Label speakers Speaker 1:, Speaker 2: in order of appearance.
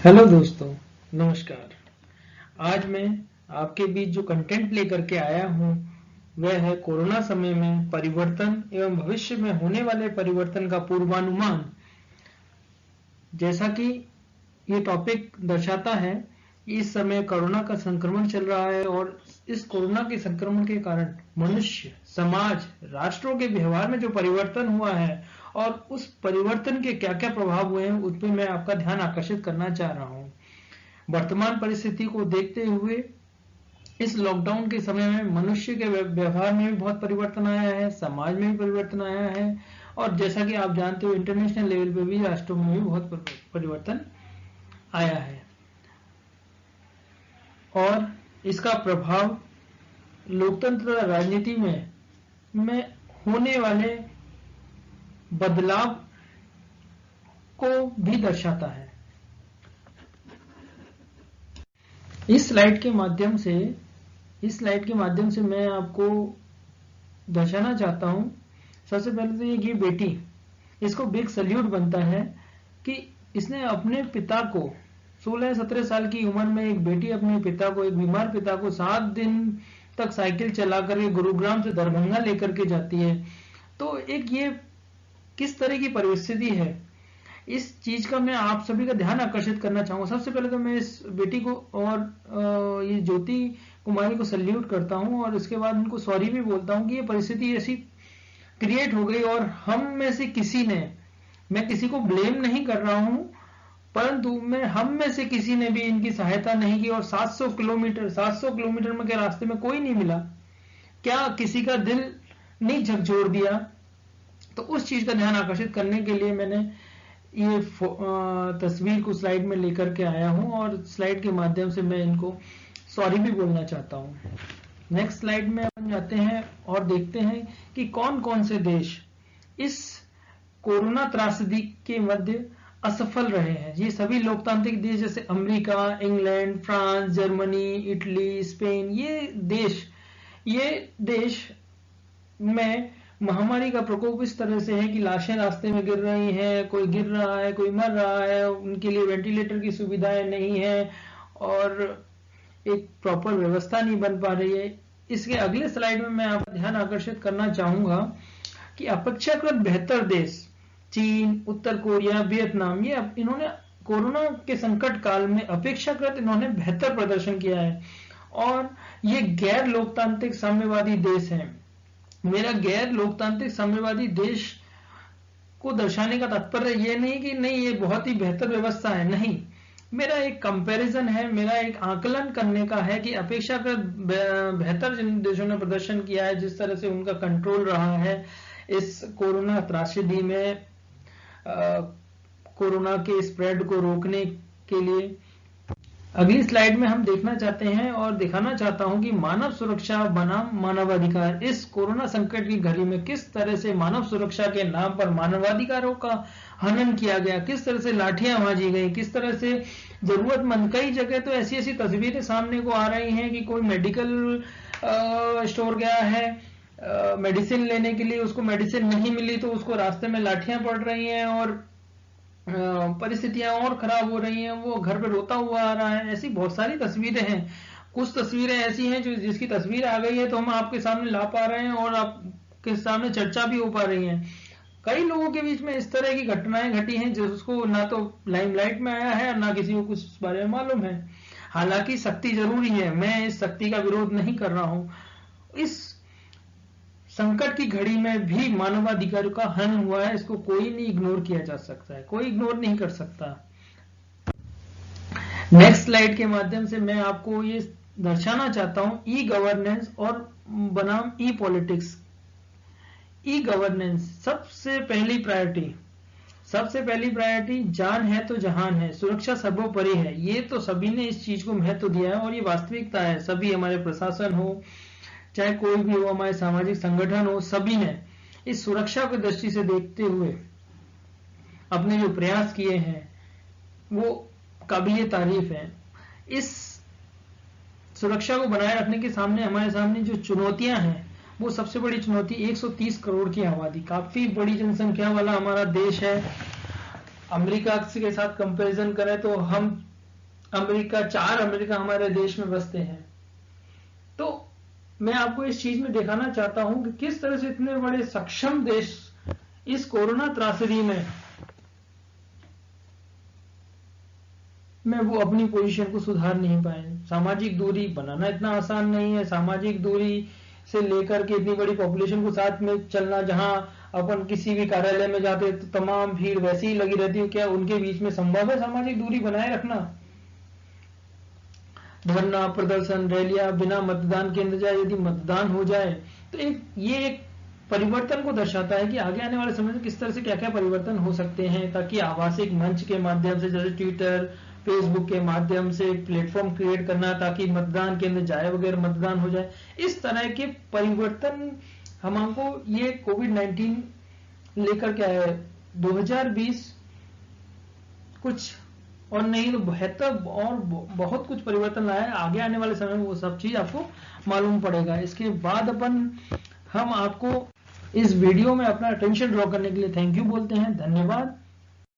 Speaker 1: Hello दोस्तों, नमस्कार। आज मैं आपके बीच जो कंटेंट लेकर के आया हूँ वह है कोरोना समय में परिवर्तन एवं भविष्य में होने वाले परिवर्तन का पूर्वानुमान। जैसा कि ये टॉपिक दर्शाता है, इस समय कोरोना का संक्रमण चल रहा है और इस कोरोना के संक्रमण के कारण मनुष्य, समाज, राष्ट्रों के व्यवहार में जो परिवर्तन हुआ है और उस परिवर्तन के क्या क्या प्रभाव हुए हैं उस पर मैं आपका ध्यान आकर्षित करना चाह रहा हूँ। वर्तमान परिस्थिति को देखते हुए इस लॉकडाउन के समय में मनुष्य के व्यवहार में भी बहुत परिवर्तन आया है, समाज में भी परिवर्तन आया है और जैसा कि आप जानते हो इंटरनेशनल लेवल पे भी, राष्ट्रों में भी बहुत परिवर्तन आया है और इसका प्रभाव लोकतंत्र राजनीति में होने वाले बदलाव को भी दर्शाता है। इस स्लाइड के माध्यम से मैं आपको दर्शाना चाहता हूं। सबसे पहले तो ये बेटी, इसको बिग सल्यूट बनता है कि इसने अपने पिता को 16-17 साल की उम्र में एक बेटी अपने पिता को, एक बीमार पिता को 7 दिन तक साइकिल चला करके गुरुग्राम से दरभंगा लेकर के जाती है। तो एक ये किस तरह की परिस्थिति है, इस चीज का मैं आप सभी का ध्यान आकर्षित करना चाहूंगा। सबसे पहले तो मैं इस बेटी को और ये ज्योति कुमारी को सल्यूट करता हूं और इसके बाद उनको सॉरी भी बोलता हूं कि ये परिस्थिति ऐसी क्रिएट हो गई और हम में से किसी ने, मैं किसी को ब्लेम नहीं कर रहा हूं, परंतु हम में से किसी ने भी इनकी सहायता नहीं की और 700 किलोमीटर में के रास्ते में कोई नहीं मिला। क्या किसी का दिल नहीं झकझोर दिया? तो उस चीज का ध्यान आकर्षित करने के लिए मैंने ये तस्वीर को स्लाइड में लेकर के आया हूं और स्लाइड के माध्यम से मैं इनको सॉरी भी बोलना चाहता हूं। नेक्स्ट स्लाइड में हम जाते हैं और देखते हैं कि कौन कौन से देश इस कोरोना त्रासदी के मध्य असफल रहे हैं। ये सभी लोकतांत्रिक देश जैसे America, England, France, Germany, Italy, Spain, ये देश में महामारी का प्रकोप इस तरह से है कि लाशें रास्ते में गिर रही हैं, कोई गिर रहा है, कोई मर रहा है, उनके लिए वेंटिलेटर की सुविधाएं नहीं है और एक प्रॉपर व्यवस्था नहीं बन पा रही है। इसके अगले स्लाइड में मैं आपका ध्यान आकर्षित करना चाहूंगा कि अपेक्षाकृत बेहतर देश चीन, उत्तर कोरिया, वियतनाम, ये इन्होंने कोरोना के संकट काल में अपेक्षाकृत इन्होंने बेहतर प्रदर्शन किया है और ये गैर लोकतांत्रिक साम्यवादी देश हैं। मेरा गैर लोकतांत्रिक साम्यवादी देश को दर्शाने का तात्पर्य ये नहीं कि नहीं ये बहुत ही बेहतर व्यवस्था है, नहीं, मेरा एक कंपैरिजन है, मेरा एक आकलन करने का है कि अपेक्षाकृत बेहतर जिन देशों ने प्रदर्शन किया है, जिस तरह से उनका कंट्रोल रहा है इस कोरोना त्रासदी में कोरोना के स्प्रेड को रोकने के लिए। अगली स्लाइड में हम देखना चाहते हैं और दिखाना चाहता हूं कि मानव सुरक्षा बनाम मानवाधिकार इस कोरोना संकट की घड़ी में किस तरह से मानव सुरक्षा के नाम पर मानवाधिकारों का हनन किया गया, किस तरह से लाठियां भाजी गई, किस तरह से जरूरतमंद, कई जगह तो ऐसी ऐसी तस्वीरें सामने को आ रही हैं कि कोई मेडिकल स्टोर गया है मेडिसिन लेने के लिए, उसको मेडिसिन नहीं मिली तो उसको रास्ते में लाठियां पड़ रही हैं और परिस्थितियां और खराब हो रही हैं, वो घर पे रोता हुआ आ रहा है। ऐसी बहुत सारी तस्वीरें हैं। कुछ तस्वीरें ऐसी हैं जो जिसकी तस्वीर आ गई है तो हम आपके सामने ला पा रहे हैं और आपके सामने चर्चा भी हो पा रही है। कई लोगों के बीच में इस तरह की घटनाएं घटी हैं जिसको ना तो लाइमलाइट में आया है और ना किसी को कुछ बारे में मालूम है। हालांकि सख्ती जरूरी है, मैं इस सख्ती का विरोध नहीं कर रहा हूं। इस संकट की घड़ी में भी मानवाधिकारों का हनन हुआ है, इसको कोई नहीं इग्नोर किया जा सकता है, कोई इग्नोर नहीं कर सकता। नेक्स्ट स्लाइड के माध्यम से मैं आपको ये दर्शाना चाहता हूं ई गवर्नेंस और बनाम ई पॉलिटिक्स। ई गवर्नेंस सबसे पहली प्रायोरिटी जान है तो जहान है, सुरक्षा सर्वोपरि है। ये तो सभी ने इस चीज को महत्व दिया है और ये वास्तविकता है। सभी, हमारे प्रशासन हो चाहे कोई भी हो, हमारे सामाजिक संगठन हो, सभी ने इस सुरक्षा की दृष्टि से देखते हुए अपने जो प्रयास किए हैं वो काबिले तारीफ है। इस सुरक्षा को बनाए रखने के सामने हमारे सामने जो चुनौतियां हैं वो सबसे बड़ी चुनौती 130 करोड़ की आबादी, काफी बड़ी जनसंख्या वाला हमारा देश है। अमेरिका के साथ कंपैरिजन करें तो हम अमेरिका, 4 अमेरिका हमारे देश में बसते हैं। तो मैं आपको इस चीज में दिखाना चाहता हूं कि किस तरह से इतने बड़े सक्षम देश इस कोरोना त्रासदी में वो अपनी पोजीशन को सुधार नहीं पाए। सामाजिक दूरी बनाना इतना आसान नहीं है। सामाजिक दूरी से लेकर के इतनी बड़ी पॉपुलेशन को साथ में चलना, जहां अपन किसी भी कार्यालय में जाते तो तमाम भीड़ वैसी ही लगी रहती है, क्या उनके बीच में संभव है सामाजिक दूरी बनाए रखना? धरना, प्रदर्शन, रैलियां बिना मतदान केंद्र जाए, यदि मतदान हो जाए तो ये एक परिवर्तन को दर्शाता है कि आगे आने वाले समय में किस तरह से क्या क्या परिवर्तन हो सकते हैं, ताकि आभासिक मंच के माध्यम से, जैसे ट्विटर, फेसबुक के माध्यम से प्लेटफॉर्म क्रिएट करना, ताकि मतदान केंद्र जाए वगैरह मतदान हो जाए। इस तरह के परिवर्तन हमको ये कोविड-19 लेकर के आया है। 2020 कुछ और नहीं तो बेहतर और बहुत कुछ परिवर्तन लाया है। आगे आने वाले समय में वो सब चीज आपको मालूम पड़ेगा। इसके बाद हम आपको इस वीडियो में अपना अटेंशन ड्रॉ करने के लिए थैंक यू बोलते हैं। धन्यवाद।